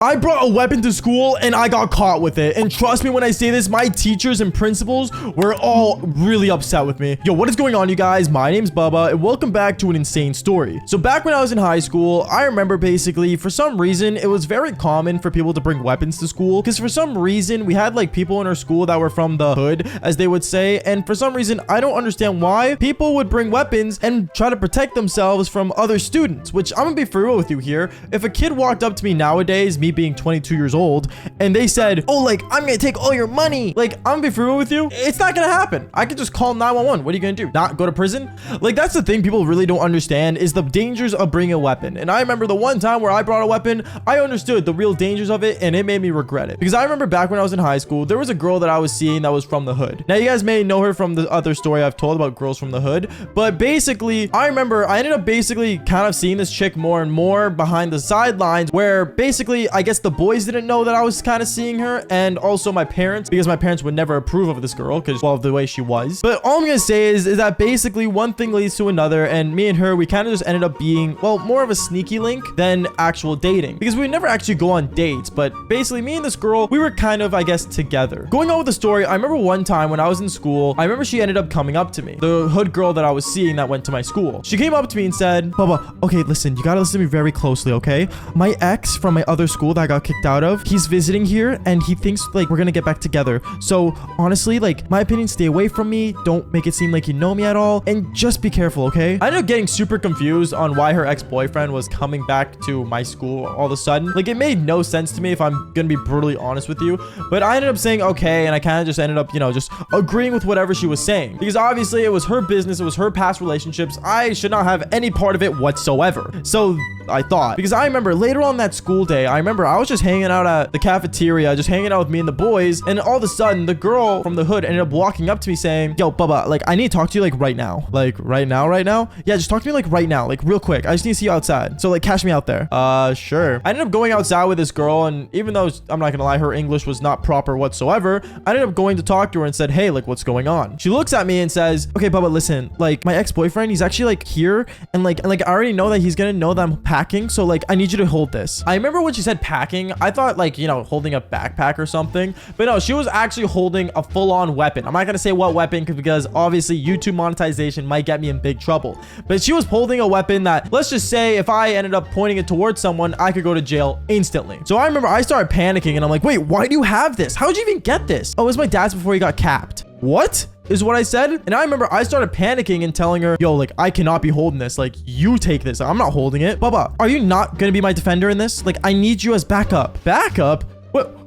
I brought a weapon to school and I got caught with it. And trust me when I say this, my teachers and principals were all really upset with me. Yo, what is going on, you guys? My name's Bubba and welcome back to an insane story. So back when I was in high school, I remember basically for some reason, it was very common for people to bring weapons to school because for some reason we had like people in our school that were from the hood, as they would say. And for some reason, I don't understand why people would bring weapons and try to protect themselves from other students, which I'm gonna be for real with you here. If a kid walked up to me nowadays, me being 22 years old, and they said, oh, like, I'm gonna take all your money, like, I'm gonna be for real with you, it's not gonna happen. I could just call 911. What are you gonna do? Not go to prison? Like, that's the thing people really don't understand, is the dangers of bringing a weapon. And I remember the one time where I brought a weapon, I understood the real dangers of it, and it made me regret it. Because I remember back when I was in high school, there was a girl that I was seeing that was from the hood. Now, you guys may know her from the other story I've told about girls from the hood, but basically, I remember I ended up basically kind of seeing this chick more and more behind the sidelines, where basically, I guess the boys didn't know that I was kind of seeing her, and also my parents, because my parents would never approve of this girl because, well, of the way she was. But all I'm gonna say is that basically one thing leads to another, and me and her, we kind of just ended up being, well, more of a sneaky link than actual dating, because we would never actually go on dates. But basically, me and this girl, we were kind of, I guess, together. Going on with the story, I remember one time when I was in school, I remember she ended up coming up to me, the hood girl that I was seeing that went to my school. She came up to me and said, Bubba, okay, listen, you gotta listen to me very closely, okay? My ex from my other school that I got kicked out of, he's visiting here and he thinks like we're gonna get back together. So honestly, like, my opinion, stay away from me. Don't make it seem like you know me at all, and just be careful, okay? I ended up getting super confused on why her ex-boyfriend was coming back to my school all of a sudden. Like, it made no sense to me, if I'm gonna be brutally honest with you. But I ended up saying okay, and I kind of just ended up, you know, just agreeing with whatever she was saying, because obviously it was her business, it was her past relationships. I should not have any part of it whatsoever. So I thought, because I remember later on that school day, I remember I was just hanging out at the cafeteria, just hanging out with me and the boys, and all of a sudden the girl from the hood ended up walking up to me saying, yo, Bubba, like, I need to talk to you like right now. Like right now? Yeah, just talk to me like right now, like real quick. I just need to see you outside, so like catch me out there. Sure. I ended up going outside with this girl, and even though I'm not gonna lie, her English was not proper whatsoever, I ended up going to talk to her and said, hey, like, what's going on? She looks at me and says, okay, Bubba, listen, like, my ex-boyfriend, he's actually like here, and like I already know that he's gonna know that I'm packing, so like I need you to hold this. I remember when she said packing, I thought like, you know, holding a backpack or something, but no, she was actually holding a full-on weapon. I'm not gonna say what weapon because obviously YouTube monetization might get me in big trouble, but she was holding a weapon that, let's just say, if I ended up pointing it towards someone, I could go to jail instantly. So I remember I started panicking and I'm like, wait, why do you have this? How'd you even get this? Oh, it was my dad's before he got capped. What is what I said? And I remember I started panicking and telling her, yo, like, I cannot be holding this. Like, you take this. I'm not holding it. Bubba, are you not gonna be my defender in this? Like, I need you as backup. Backup?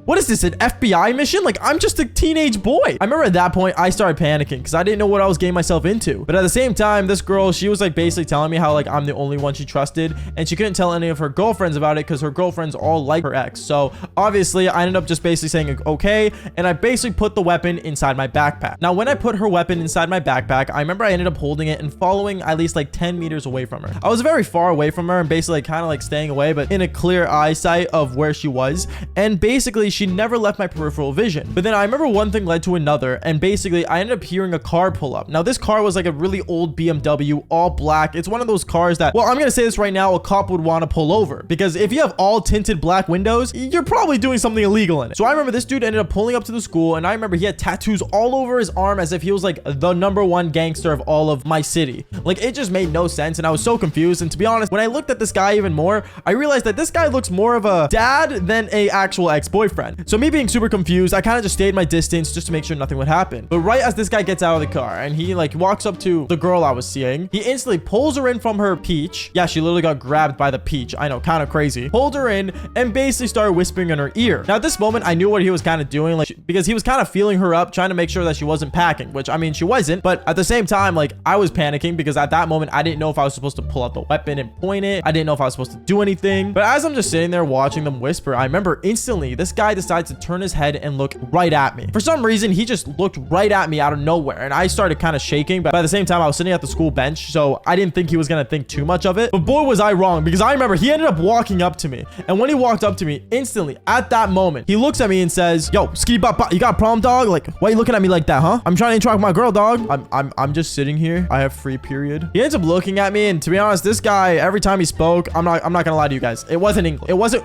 What is this, an FBI mission? Like, I'm just a teenage boy. I remember at that point, I started panicking because I didn't know what I was getting myself into. But at the same time, this girl, she was like basically telling me how like I'm the only one she trusted, and she couldn't tell any of her girlfriends about it because her girlfriends all like her ex. So obviously, I ended up just basically saying okay, and I basically put the weapon inside my backpack. Now, when I put her weapon inside my backpack, I remember I ended up holding it and following at least like 10 meters away from her. I was very far away from her and basically like, kind of like staying away, but in a clear eyesight of where she was. And basically, she never left my peripheral vision. But then I remember one thing led to another, and basically I ended up hearing a car pull up. Now, this car was like a really old BMW, all black. It's one of those cars that, well, I'm gonna say this right now, a cop would want to pull over, because if you have all tinted black windows, you're probably doing something illegal in it. So I remember this dude ended up pulling up to the school, and I remember he had tattoos all over his arm as if he was like the #1 gangster of all of my city. Like, it just made no sense, and I was so confused. And to be honest, when I looked at this guy even more, I realized that this guy looks more of a dad than a actual ex-boyfriend. So me being super confused, I kind of just stayed my distance just to make sure nothing would happen. But right as this guy gets out of the car and he like walks up to the girl I was seeing, he instantly pulls her in from her peach. Yeah, she literally got grabbed by the peach. I know, kind of crazy. Pulled her in and basically started whispering in her ear. Now, at this moment, I knew what he was kind of doing, like, because he was kind of feeling her up, trying to make sure that she wasn't packing, which, I mean, she wasn't. But at the same time, like, I was panicking because at that moment, I didn't know if I was supposed to pull out the weapon and point it. I didn't know if I was supposed to do anything. But as I'm just sitting there watching them whisper, I remember instantly this guy guy decides to turn his head and look right at me. For some reason, he just looked right at me out of nowhere, and I started kind of shaking, but by the same time, I was sitting at the school bench, so I didn't think he was gonna think too much of it. But boy, was I wrong, because I remember he ended up walking up to me, and when he walked up to me, instantly, at that moment, he looks at me and says, yo, ski bop, you got a problem, dog? Like, why are you looking at me like that, huh? I'm trying to interact with my girl, dog. I'm just sitting here. I have free period. He ends up looking at me, and to be honest, this guy, every time he spoke, I'm not gonna lie to you guys, it wasn't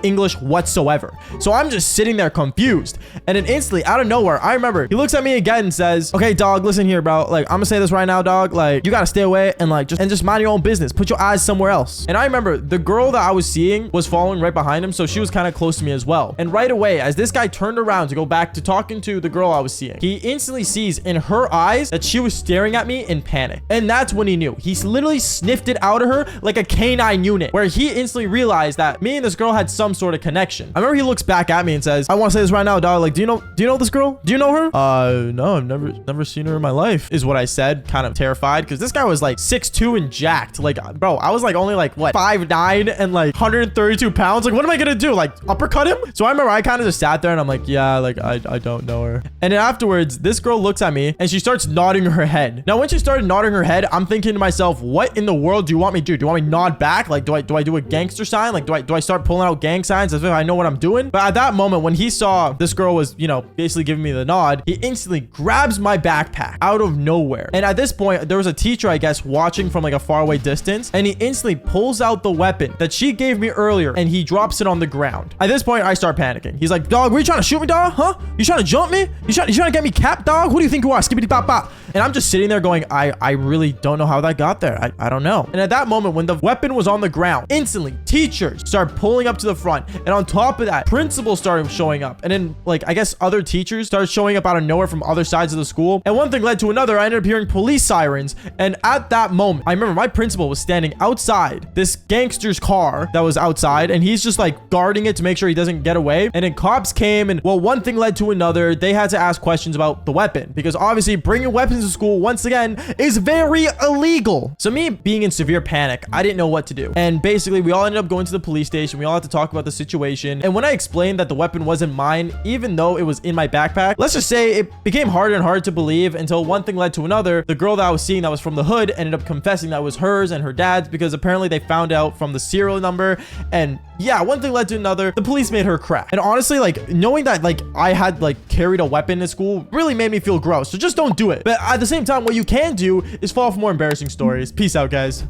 English whatsoever. So I'm just sitting there confused, and then instantly, out of nowhere, I remember he looks at me again and says, okay, dog, listen here, bro. Like, I'm gonna say this right now, dog. Like, you gotta stay away and like just mind your own business. Put your eyes somewhere else. And I remember the girl that I was seeing was following right behind him, so she was kind of close to me as well. And right away, as this guy turned around to go back to talking to the girl I was seeing, he instantly sees in her eyes that she was staring at me in panic. And that's when he knew. He literally sniffed it out of her like a canine unit, where he instantly realized that me and this girl had some sort of connection. I remember he looks back at me and says, I want to say this right now, dog. Like, do you know this girl? Do you know her? No, I've never seen her in my life, is what I said, kind of terrified, because this guy was like 6'2" and jacked. Like, bro, I was like only like what, 5'9" and like 132 pounds. Like, what am I gonna do? Like, uppercut him? So I remember I kind of just sat there and I'm like, yeah, like I don't know her. And then afterwards, this girl looks at me and she starts nodding her head. Now, when she started nodding her head, I'm thinking to myself, what in the world do you want me to do? Do you want me to nod back? Like, do I do a gangster sign? Like, do I start pulling out gang signs as if I know what I'm doing? But at that moment, when he saw this girl was, you know, basically giving me the nod, he instantly grabs my backpack out of nowhere. And at this point, there was a teacher, I guess, watching from like a faraway distance, and he instantly pulls out the weapon that she gave me earlier, and he drops it on the ground. At this point, I start panicking. He's like, dog, were you trying to shoot me, dog? Huh? You trying to jump me? You trying to get me capped, dog? Who do you think you are? Skibbity bop bop. And I'm just sitting there going, I really don't know how that got there. I don't know. And at that moment, when the weapon was on the ground, instantly teachers start pulling up to the front, and on top of that, principals started showing up, and then like I guess other teachers started showing up out of nowhere from other sides of the school, and one thing led to another. I ended up hearing police sirens, and at that moment, I remember my principal was standing outside this gangster's car that was outside, and he's just like guarding it to make sure he doesn't get away. And then cops came, and well, one thing led to another. They had to ask questions about the weapon, because obviously bringing weapons to school once again is very illegal. So me being in severe panic, I didn't know what to do, and basically we all ended up going to the police station. We all had to talk about the situation, and when I explained that the weapon wasn't mine, even though it was in my backpack, let's just say it became harder and harder to believe, until one thing led to another. The girl that I was seeing that was from the hood ended up confessing that was hers and her dad's, because apparently they found out from the serial number. And yeah, one thing led to another. The police made her cry. And honestly, like, knowing that like I had like carried a weapon in school really made me feel gross. So just don't do it. But at the same time, what you can do is follow for more embarrassing stories. Peace out, guys.